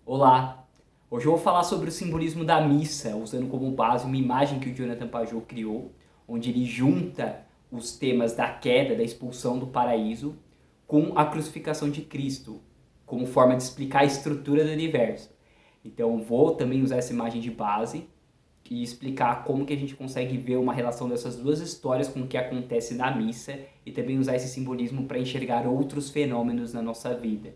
Olá! Hoje eu vou falar sobre o simbolismo da missa, usando como base uma imagem que o Jonathan Pageau criou, onde ele junta os temas da queda, da expulsão do paraíso, com a crucificação de Cristo, como forma de explicar a estrutura do universo. Então vou também usar essa imagem de base e explicar como que a gente consegue ver uma relação dessas duas histórias com o que acontece na missa e também usar esse simbolismo para enxergar outros fenômenos na nossa vida.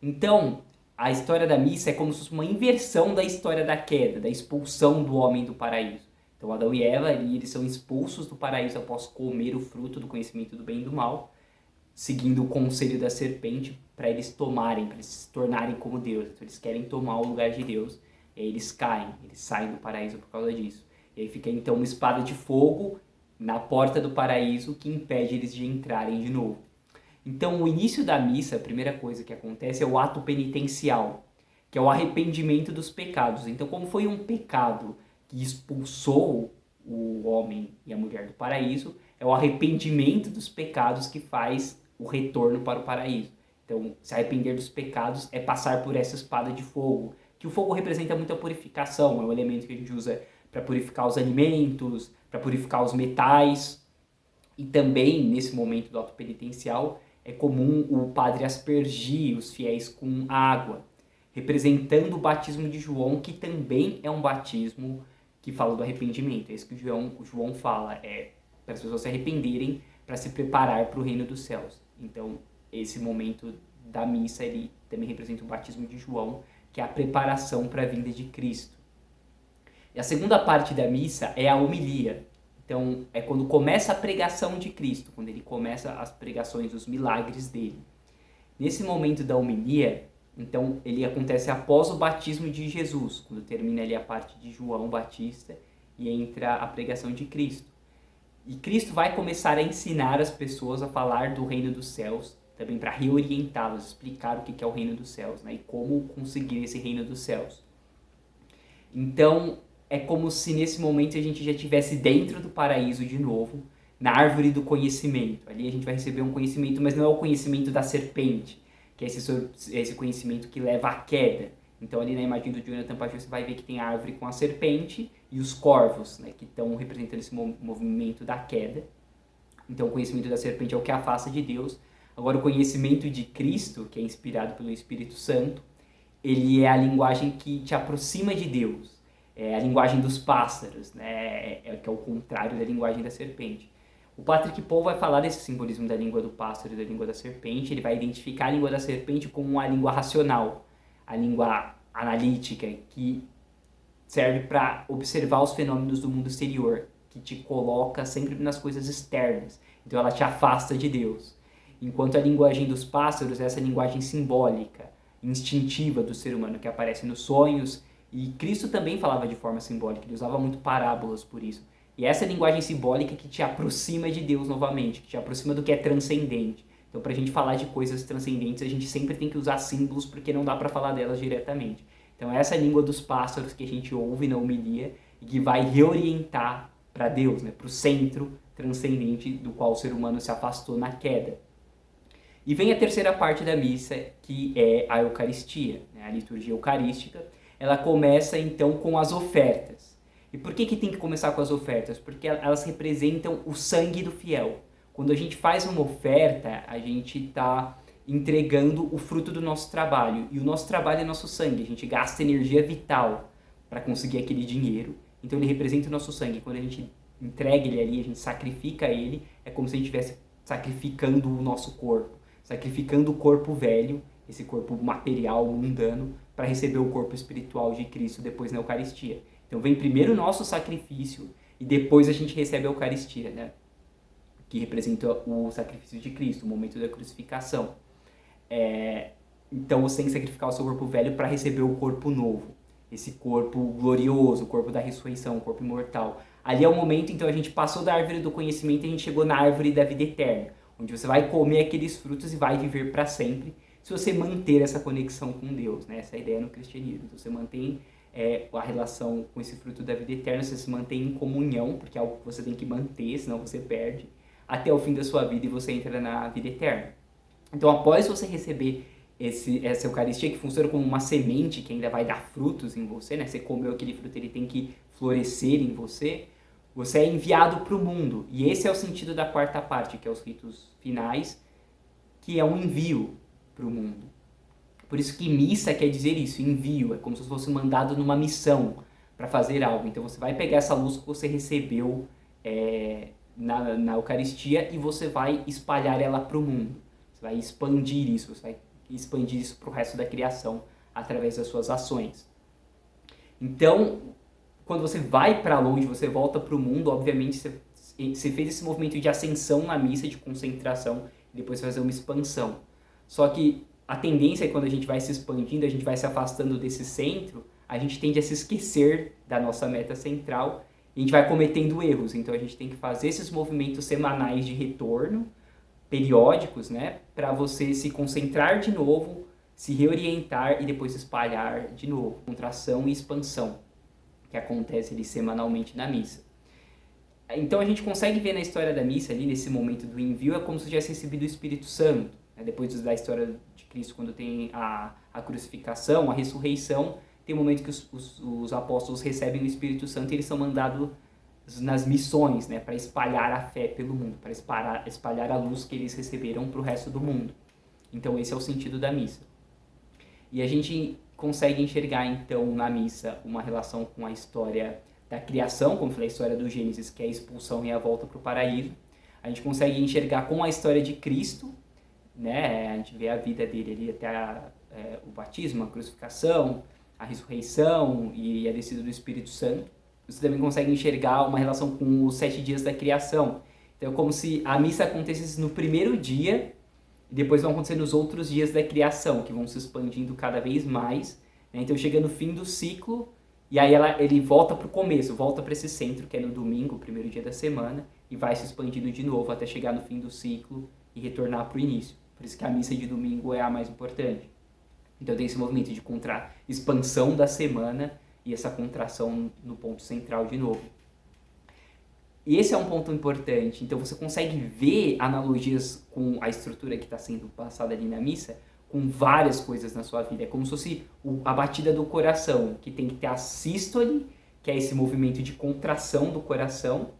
Então, a história da missa é como se fosse uma inversão da história da queda, da expulsão do homem do paraíso. Então, Adão e Eva, eles são expulsos do paraíso após comer o fruto do conhecimento do bem e do mal, seguindo o conselho da serpente para eles tomarem, para eles se tornarem como Deus. Então, eles querem tomar o lugar de Deus, e aí eles caem, eles saem do paraíso por causa disso. E aí fica então uma espada de fogo na porta do paraíso que impede eles de entrarem de novo. Então, o início da missa, a primeira coisa que acontece é o ato penitencial, que é o arrependimento dos pecados. Então, como foi um pecado que expulsou o homem e a mulher do paraíso, é o arrependimento dos pecados que faz o retorno para o paraíso. Então, se arrepender dos pecados é passar por essa espada de fogo, que o fogo representa muita purificação, é um elemento que a gente usa para purificar os alimentos, para purificar os metais. E também, nesse momento do ato penitencial, é comum o padre aspergir os fiéis com água, representando o batismo de João, que também é um batismo que fala do arrependimento. É isso que o João fala, é para as pessoas se arrependerem, para se preparar para o reino dos céus. Então, esse momento da missa, ele também representa o batismo de João, que é a preparação para a vinda de Cristo. E a segunda parte da missa é a homilia. Então, é quando começa a pregação de Cristo, quando ele começa as pregações, os milagres dele. Nesse momento da homilia, então, ele acontece após o batismo de Jesus, quando termina ali a parte de João Batista e entra a pregação de Cristo. E Cristo vai começar a ensinar as pessoas a falar do reino dos céus, também para reorientá-los, explicar o que é o reino dos céus, né, e como conseguir esse reino dos céus. Então, é como se nesse momento a gente já estivesse dentro do paraíso de novo, na árvore do conhecimento. Ali a gente vai receber um conhecimento, mas não é o conhecimento da serpente, que é esse conhecimento que leva à queda. Então ali na imagem do Jonathan Pageau você vai ver que tem a árvore com a serpente e os corvos, né, que estão representando esse movimento da queda. Então o conhecimento da serpente é o que afasta de Deus. Agora o conhecimento de Cristo, que é inspirado pelo Espírito Santo, ele é a linguagem que te aproxima de Deus. É a linguagem dos pássaros, né? Que é o contrário da linguagem da serpente. O Patrick Paul vai falar desse simbolismo da língua do pássaro e da língua da serpente. Ele vai identificar a língua da serpente como uma língua racional, a língua analítica, que serve para observar os fenômenos do mundo exterior, que te coloca sempre nas coisas externas. Então ela te afasta de Deus. Enquanto a linguagem dos pássaros é essa linguagem simbólica, instintiva do ser humano, que aparece nos sonhos. E Cristo também falava de forma simbólica, ele usava muito parábolas por isso. E essa linguagem simbólica que te aproxima de Deus novamente, que te aproxima do que é transcendente. Então, para a gente falar de coisas transcendentes, a gente sempre tem que usar símbolos, porque não dá para falar delas diretamente. Então, essa é a língua dos pássaros que a gente ouve na homilia e que vai reorientar para Deus, né, para o centro transcendente do qual o ser humano se afastou na queda. E vem a terceira parte da missa, que é a Eucaristia, né, a liturgia eucarística. Ela começa então com as ofertas. E por que tem que começar com as ofertas? Porque elas representam o sangue do fiel. Quando a gente faz uma oferta, a gente está entregando o fruto do nosso trabalho. E o nosso trabalho é nosso sangue. A gente gasta energia vital para conseguir aquele dinheiro. Então ele representa o nosso sangue. Quando a gente entrega ele ali, a gente sacrifica ele, é como se a gente estivesse sacrificando o nosso corpo. Sacrificando o corpo velho, esse corpo material, mundano, para receber o corpo espiritual de Cristo depois na Eucaristia. Então vem primeiro o nosso sacrifício e depois a gente recebe a Eucaristia, né? Que representa o sacrifício de Cristo, o momento da crucificação. Então você tem que sacrificar o seu corpo velho para receber o corpo novo, esse corpo glorioso, o corpo da ressurreição, o corpo imortal. Ali é o momento, então a gente passou da árvore do conhecimento e a gente chegou na árvore da vida eterna, onde você vai comer aqueles frutos e vai viver para sempre, se você manter essa conexão com Deus, né? Essa ideia no cristianismo. Então, você mantém a relação com esse fruto da vida eterna, você se mantém em comunhão, porque é algo que você tem que manter, senão você perde, até o fim da sua vida e você entra na vida eterna. Então, após você receber essa Eucaristia, que funciona como uma semente que ainda vai dar frutos em você, né? Você comeu aquele fruto, ele tem que florescer em você, você é enviado para o mundo. E esse é o sentido da quarta parte, que é os ritos finais, que é um envio para o mundo. Por isso que missa quer dizer isso, envio, é como se fosse mandado numa missão para fazer algo. Então você vai pegar essa luz que você recebeu na Eucaristia e você vai espalhar ela para o mundo. Você vai expandir isso para o resto da criação através das suas ações. Então, quando você vai para longe, você volta para o mundo, obviamente você fez esse movimento de ascensão na missa, de concentração, e depois fazer uma expansão. Só que a tendência é que quando a gente vai se expandindo, a gente vai se afastando desse centro, a gente tende a se esquecer da nossa meta central e a gente vai cometendo erros. Então a gente tem que fazer esses movimentos semanais de retorno, periódicos, né, para você se concentrar de novo, se reorientar e depois espalhar de novo. Contração e expansão, que acontece ali semanalmente na missa. Então a gente consegue ver na história da missa ali, nesse momento do envio, é como se tivesse recebido o Espírito Santo. Depois da história de Cristo, quando tem a crucificação, a ressurreição, tem um momento que os apóstolos recebem o Espírito Santo e eles são mandados nas missões, né, para espalhar a fé pelo mundo, para espalhar a luz que eles receberam para o resto do mundo. Então esse é o sentido da missa. E a gente consegue enxergar então na missa uma relação com a história da criação, como falei, a história do Gênesis, que é a expulsão e a volta para o paraíso. A gente consegue enxergar com a história de Cristo, né? A gente vê a vida dele ali até o batismo, a crucificação, a ressurreição e a descida do Espírito Santo. Você também consegue enxergar uma relação com os 7 dias da criação. Então é como se a missa acontecesse no primeiro dia e depois vão acontecer nos outros dias da criação, que vão se expandindo cada vez mais, né? Então chega no fim do ciclo e aí ele volta para o começo, volta para esse centro que é no domingo, o primeiro dia da semana, e vai se expandindo de novo até chegar no fim do ciclo e retornar para o início. Por isso que a missa de domingo é a mais importante. Então tem esse movimento de expansão da semana e essa contração no ponto central de novo. E esse é um ponto importante. Então você consegue ver analogias com a estrutura que está sendo passada ali na missa, com várias coisas na sua vida. É como se fosse a batida do coração, que tem que ter a sístole, que é esse movimento de contração do coração,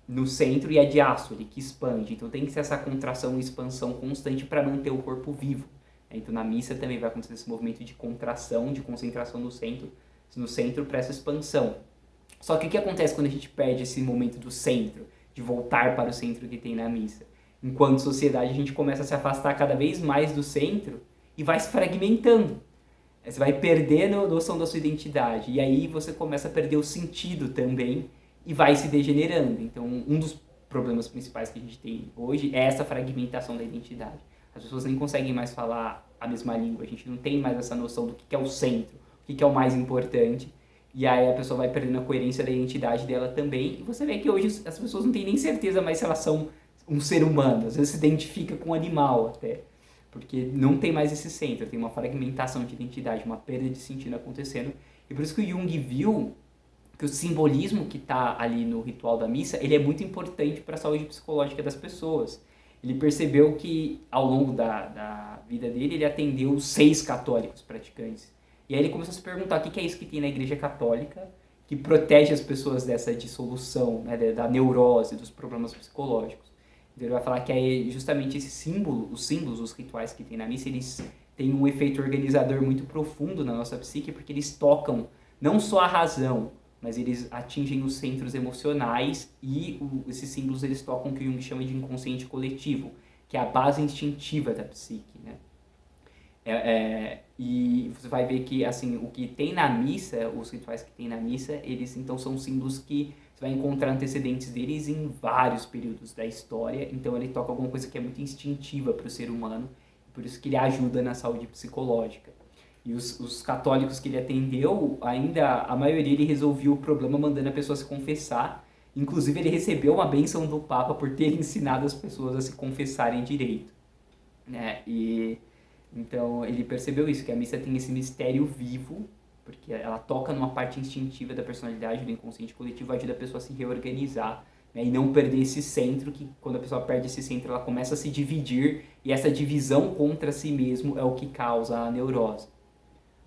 no centro, e a diástole, que expande. Então tem que ser essa contração e expansão constante para manter o corpo vivo. Então na missa também vai acontecer esse movimento de contração, de concentração no centro para essa expansão. Só que o que acontece quando a gente perde esse momento do centro, de voltar para o centro que tem na missa? Enquanto sociedade a gente começa a se afastar cada vez mais do centro e vai se fragmentando. Você vai perdendo a noção da sua identidade e aí você começa a perder o sentido também e vai se degenerando. Então, um dos problemas principais que a gente tem hoje é essa fragmentação da identidade. As pessoas nem conseguem mais falar a mesma língua, a gente não tem mais essa noção do que é o centro, o que é o mais importante, e aí a pessoa vai perdendo a coerência da identidade dela também, e você vê que hoje as pessoas não têm nem certeza mais se elas são um ser humano, às vezes se identifica com um animal até, porque não tem mais esse centro, tem uma fragmentação de identidade, uma perda de sentido acontecendo, e por isso que o Jung viu que o simbolismo que está ali no ritual da missa, ele é muito importante para a saúde psicológica das pessoas. Ele percebeu que, ao longo da vida dele, ele atendeu 6 católicos praticantes. E aí ele começou a se perguntar o que é isso que tem na Igreja Católica que protege as pessoas dessa dissolução, né, da neurose, dos problemas psicológicos. Então ele vai falar que é justamente esse símbolo, os símbolos, os rituais que tem na missa, eles têm um efeito organizador muito profundo na nossa psique, porque eles tocam não só a razão, mas eles atingem os centros emocionais e esses símbolos eles tocam o que Jung chama de inconsciente coletivo, que é a base instintiva da psique, né? E você vai ver que assim, o que tem na missa, os rituais que tem na missa, eles então são símbolos que você vai encontrar antecedentes deles em vários períodos da história, então ele toca alguma coisa que é muito instintiva para o ser humano, por isso que ele ajuda na saúde psicológica. E os católicos que ele atendeu, ainda a maioria ele resolveu o problema mandando a pessoa se confessar. Inclusive ele recebeu uma bênção do Papa por ter ensinado as pessoas a se confessarem direito, né? E então ele percebeu isso, que a missa tem esse mistério vivo porque ela toca numa parte instintiva da personalidade, do inconsciente coletivo, ajuda a pessoa a se reorganizar, né, e não perder esse centro, que quando a pessoa perde esse centro, ela começa a se dividir, e essa divisão contra si mesmo é o que causa a neurose.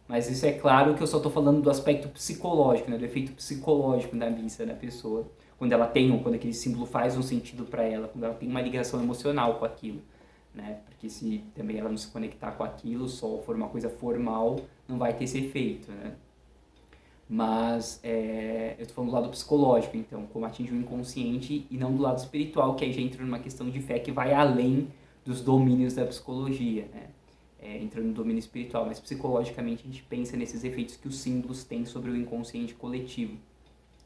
Mas isso é claro que eu só estou falando do aspecto psicológico, né, do efeito psicológico da missa da pessoa, quando aquele símbolo faz um sentido para ela, quando ela tem uma ligação emocional com aquilo. Né? Porque se também ela não se conectar com aquilo, só for uma coisa formal, não vai ter esse efeito, né? Mas eu estou falando do lado psicológico, então, como atinge o inconsciente, e não do lado espiritual, que aí já entra numa questão de fé que vai além dos domínios da psicologia, né? Entra no domínio espiritual, mas psicologicamente a gente pensa nesses efeitos que os símbolos têm sobre o inconsciente coletivo.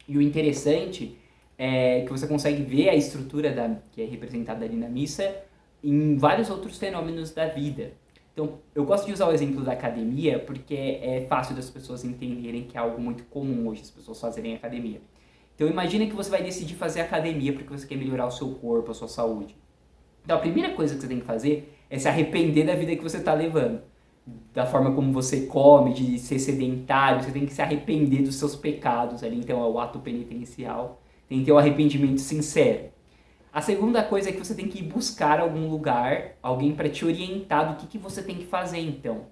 E o interessante é que você consegue ver a estrutura que é representada ali na missa em vários outros fenômenos da vida. Então, eu gosto de usar o exemplo da academia porque é fácil das pessoas entenderem que é algo muito comum hoje, as pessoas fazerem academia. Então, imagina que você vai decidir fazer academia porque você quer melhorar o seu corpo, a sua saúde. Então, a primeira coisa que você tem que fazer é se arrepender da vida que você está levando. Da forma como você come, de ser sedentário, você tem que se arrepender dos seus pecados ali, então é o ato penitencial. Tem que ter um arrependimento sincero. A segunda coisa é que você tem que ir buscar algum lugar, alguém para te orientar do que você tem que fazer então.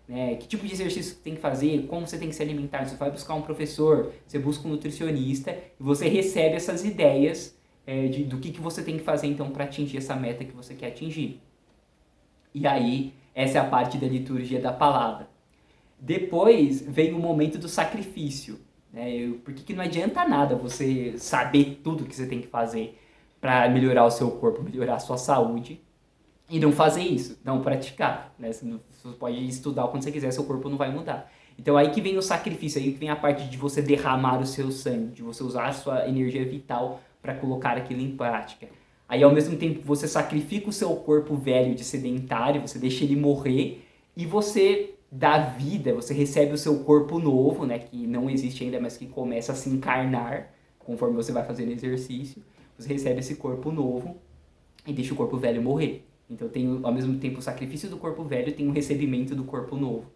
Né? Que tipo de exercício você tem que fazer, como você tem que se alimentar. Você vai buscar um professor, você busca um nutricionista e você recebe essas ideias do que você tem que fazer então para atingir essa meta que você quer atingir. E aí, essa é a parte da liturgia da palavra. Depois vem o momento do sacrifício. Né? Porque não adianta nada você saber tudo que você tem que fazer para melhorar o seu corpo, melhorar a sua saúde, e não fazer isso, não praticar. Né? Você pode estudar quando você quiser, seu corpo não vai mudar. Então aí que vem o sacrifício, aí que vem a parte de você derramar o seu sangue, de você usar a sua energia vital para colocar aquilo em prática. Aí ao mesmo tempo você sacrifica o seu corpo velho de sedentário, você deixa ele morrer, e você dá vida, você recebe o seu corpo novo, né, que não existe ainda, mas que começa a se encarnar conforme você vai fazendo exercício. Você recebe esse corpo novo e deixa o corpo velho morrer. Então tem ao mesmo tempo o sacrifício do corpo velho, tem o recebimento do corpo novo.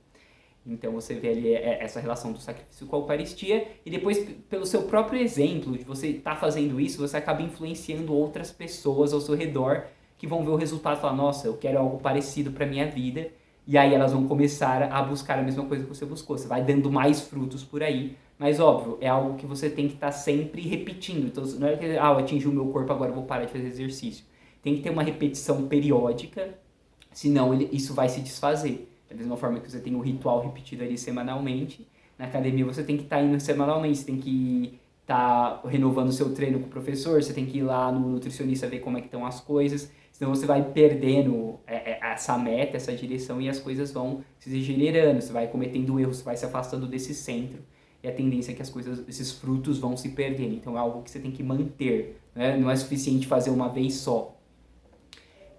Então você vê ali essa relação do sacrifício com a Eucaristia, e depois, pelo seu próprio exemplo de você estar fazendo isso, você acaba influenciando outras pessoas ao seu redor que vão ver o resultado e falar, nossa, eu quero algo parecido para minha vida, e aí elas vão começar a buscar a mesma coisa que você buscou. Você vai dando mais frutos por aí, mas óbvio, é algo que você tem que estar sempre repetindo. Então não é que eu atingi o meu corpo, agora eu vou parar de fazer exercício. Tem que ter uma repetição periódica, senão isso vai se desfazer. Da mesma forma que você tem o ritual repetido ali semanalmente, na academia você tem que estar indo semanalmente, você tem que estar renovando o seu treino com o professor, você tem que ir lá no nutricionista ver como é que estão as coisas, senão você vai perdendo essa meta, essa direção, e as coisas vão se degenerando, você vai cometendo erros, você vai se afastando desse centro, e a tendência é que esses frutos vão se perdendo. Então é algo que você tem que manter, né? Não é suficiente fazer uma vez só.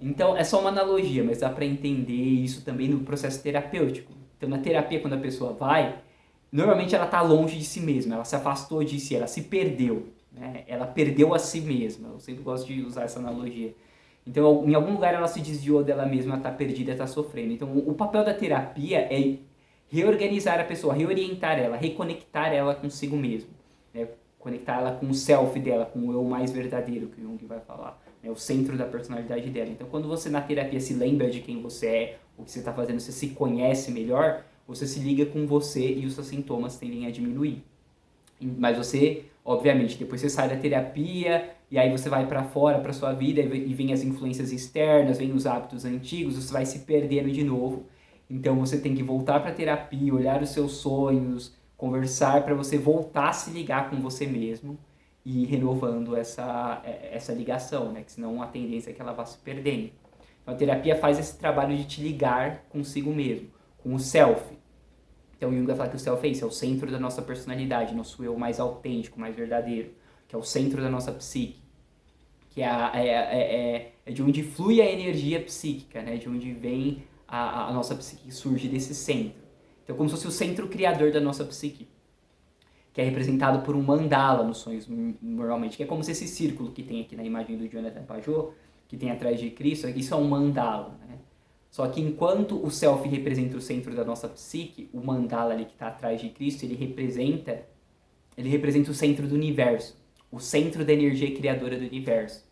Então, é só uma analogia, mas dá para entender isso também no processo terapêutico. Então, na terapia, quando a pessoa vai, normalmente ela está longe de si mesma, ela se afastou de si, ela se perdeu. Né? Ela perdeu a si mesma. Eu sempre gosto de usar essa analogia. Então, em algum lugar ela se desviou dela mesma, ela está perdida, está sofrendo. Então, o papel da terapia é reorganizar a pessoa, reorientar ela, reconectar ela consigo mesmo. Né? Conectar ela com o self dela, com o eu mais verdadeiro, que o Jung vai falar. É o centro da personalidade dela. Então, quando você na terapia se lembra de quem você é, o que você está fazendo, você se conhece melhor, você se liga com você e os seus sintomas tendem a diminuir. Mas você, obviamente, depois você sai da terapia e aí você vai para fora, para sua vida, e vem as influências externas, vem os hábitos antigos, você vai se perdendo de novo. Então, você tem que voltar para a terapia, olhar os seus sonhos, conversar para você voltar a se ligar com você mesmo, e renovando essa ligação, né? Que senão a tendência é que ela vá se perdendo. Então a terapia faz esse trabalho de te ligar consigo mesmo, com o self. Então o Jung vai falar que o self é isso, é o centro da nossa personalidade, nosso eu mais autêntico, mais verdadeiro, que é o centro da nossa psique, que é de onde flui a energia psíquica, né? De onde vem a nossa psique, surge desse centro. Então como se fosse o centro criador da nossa psique, que é representado por um mandala nos sonhos, normalmente, que é como se esse círculo que tem aqui na imagem do Jonathan Pajot, que tem atrás de Cristo, isso é um mandala, né? Só que enquanto o self representa o centro da nossa psique, o mandala ali que está atrás de Cristo, ele representa o centro do universo, o centro da energia criadora do universo.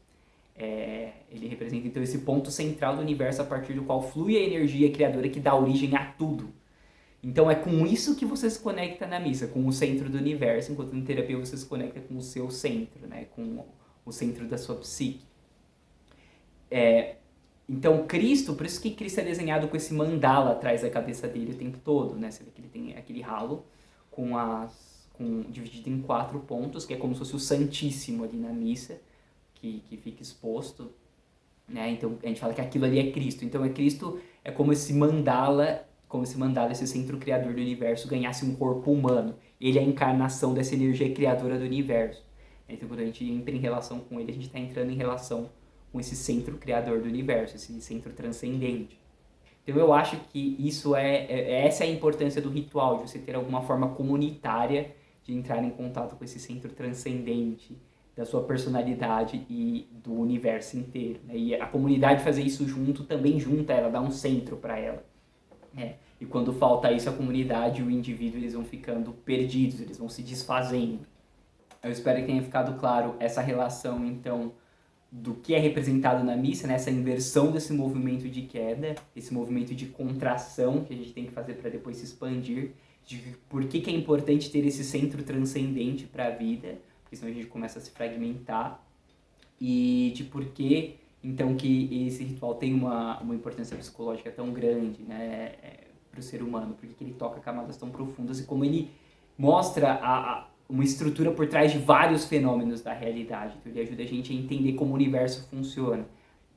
Ele representa então esse ponto central do universo a partir do qual flui a energia criadora que dá origem a tudo. Então é com isso que você se conecta na missa, com o centro do universo, enquanto na terapia você se conecta com o seu centro, né? Com o centro da sua psique. Então Cristo, por isso que Cristo é desenhado com esse mandala atrás da cabeça dele o tempo todo, né? Você vê que ele tem aquele halo dividido em 4 pontos, que é como se fosse o Santíssimo ali na missa, que fica exposto, né? Então a gente fala que aquilo ali é Cristo. Então Cristo é como esse mandala, esse centro criador do universo ganhasse um corpo humano. Ele é a encarnação dessa energia criadora do universo. Então quando a gente entra em relação com ele, a gente está entrando em relação com esse centro criador do universo, esse centro transcendente. Então eu acho que essa é a importância do ritual, de você ter alguma forma comunitária de entrar em contato com esse centro transcendente da sua personalidade e do universo inteiro, né? E a comunidade fazer isso junto também junta ela, dá um centro para ela. E quando falta isso, a comunidade e o indivíduo eles vão ficando perdidos, eles vão se desfazendo. Eu espero que tenha ficado claro essa relação, então, do que é representado na missa, né? Essa inversão desse movimento de queda, esse movimento de contração que a gente tem que fazer para depois se expandir, de por que é importante ter esse centro transcendente para a vida, porque senão a gente começa a se fragmentar, e de por que, então, que esse ritual tem uma importância psicológica tão grande, né, para o ser humano, porque ele toca camadas tão profundas e como ele mostra uma estrutura por trás de vários fenômenos da realidade. Então ele ajuda a gente a entender como o universo funciona.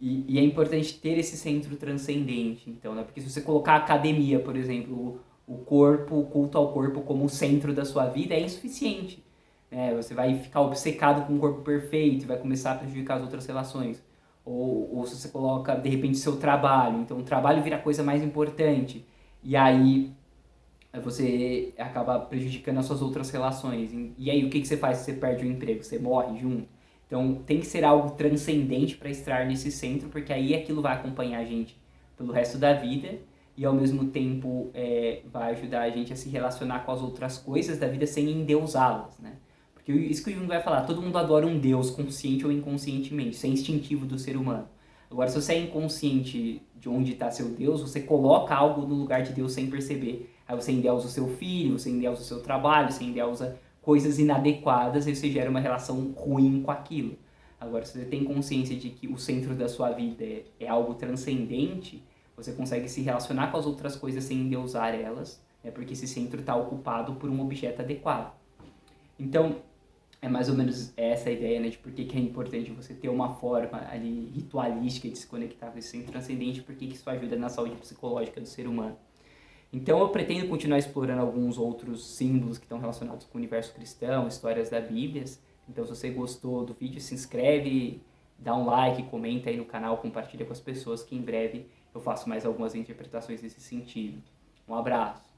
E é importante ter esse centro transcendente, então, né? Porque se você colocar a academia, por exemplo, o culto ao corpo como o centro da sua vida, é insuficiente. Né? Você vai ficar obcecado com um corpo perfeito, vai começar a prejudicar as outras relações. Ou se você coloca, de repente, seu trabalho, então o trabalho vira a coisa mais importante. E aí você acaba prejudicando as suas outras relações. E aí o que você faz se você perde o emprego? Você morre junto? Então tem que ser algo transcendente para estar nesse centro, porque aí aquilo vai acompanhar a gente pelo resto da vida e ao mesmo tempo vai ajudar a gente a se relacionar com as outras coisas da vida sem endeusá-las, né? Porque isso que o Jung vai falar, todo mundo adora um Deus, consciente ou inconscientemente, isso é instintivo do ser humano. Agora, se você é inconsciente de onde está seu Deus, você coloca algo no lugar de Deus sem perceber. Aí você endeusa o seu filho, você endeusa o seu trabalho, você endeusa coisas inadequadas e você gera uma relação ruim com aquilo. Agora, se você tem consciência de que o centro da sua vida é algo transcendente, você consegue se relacionar com as outras coisas sem endeusar elas, né, porque esse centro está ocupado por um objeto adequado. Então, é mais ou menos essa a ideia, né, de por que é importante você ter uma forma ali ritualística de se conectar com esse centro transcendente, porque isso ajuda na saúde psicológica do ser humano. Então eu pretendo continuar explorando alguns outros símbolos que estão relacionados com o universo cristão, histórias da Bíblia. Então se você gostou do vídeo, se inscreve, dá um like, comenta aí no canal, compartilha com as pessoas que em breve eu faço mais algumas interpretações nesse sentido. Um abraço!